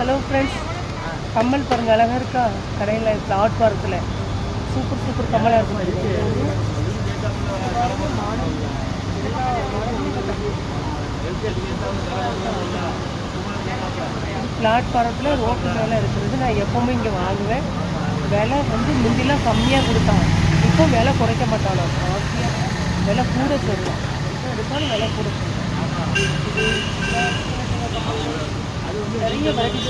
Hello friends, கம்மல் பாருங்கள் அழகாக இருக்கா. கடையில் பிளாட் பார்க்கில் சூப்பர் சூப்பர் கம்மலாக இருக்கும். பிளாட் பார்க்கில் ரோட்டு மேலே இருக்கிறது. நான் எப்போவுமே இங்கே வாங்குவேன். விலை வந்து முந்திலாம் கம்மியாக கொடுத்தான், இப்போ விலை குறைக்க மாட்டானோ, காஸ்ட்லியாக விலை கூட சொல்லுவான். இப்போ எடுத்தாலும் விலை கூட சொல்லுவான். நிறைய வெரைட்டிஸ்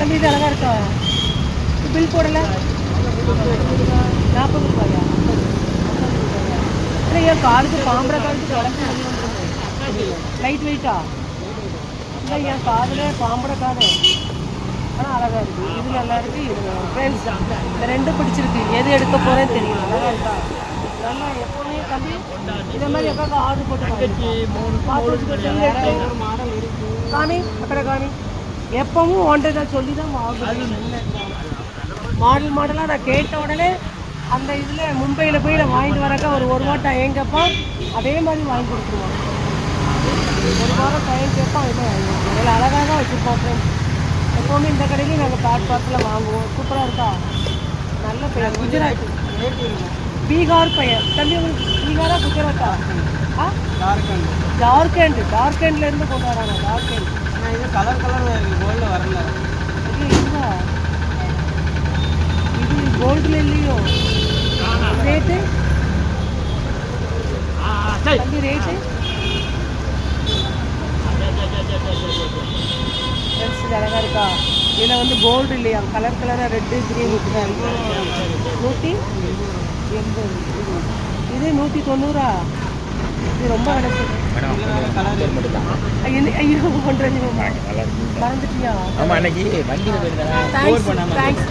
தம்பி, இது அழகாக இருக்கா. பில் போடலை, 40 ரூபாயா? இல்லை, என் காலுக்கு பாம்பரை காலுக்கு வளர்ச்சி லைட் வெயிட்டா? இல்லை, என் காதில் பாம்பரை காது. ஆனால் அழகாக இருக்குது. இது நல்லா இருக்குது. இது ஃப்ரெண்ட்ஸ், இந்த ரெண்டும் பிடிச்சிருக்கு. எது எடுக்க போகிறேன்னு தெரியும். நல்லா இருக்கா? நல்லா எப்போவுமே தம்பி இதே மாதிரி எப்போ ஆர்டர் போட்டு காணி அக்கடை காணி எப்பவும் ஒன்றை சொல்லி தான் வாங்குவேன். மாடலாக நான் கேட்ட உடனே அந்த இதில் மும்பையில் போய் நான் வாங்கிட்டு வரக்கா ஒரு வாரம் டைம் கேட்பான். அதே மாதிரி வாங்கி கொடுத்துருவான். ஒரு வாரம் டைம் கேட்பான், அதே வாங்கி கொடுத்துருவோம். அதில் அழகாக தான் வச்சுருப்போம் ஃப்ரெண்ட்ஸ். எப்போவுமே இந்த கடையிலையும் நாங்கள் பிளாட் பார்க்கில் வாங்குவோம். சூப்பராக இருக்கா. நல்ல பையன், குஜராத் பீகார் பையன். தம்பி உங்களுக்கு பீகாரா குஜராத்தா? ஜார்க்கண்ட்லேருந்து கொண்டு வராங்க. ஜார்க்கண்ட் இது கலர் கோல்டில் வரல. இது இருந்தா இது கோல்டில் இல்லையோ? ரேட்டு தம்பி, ரேட்டு இது அழகாக இருக்கா. இதில் வந்து கோல்டு இல்லையா, கலராக ரெட்டு கிரீன் தான் இருக்கு. 180. இது 190. இது ரொம்ப அழகு. ஐயோ, மறந்துட்டியா? ஆமாம், அன்னைக்கு வண்டியில் போயிருந்தேன். தேங்க்ஸ்.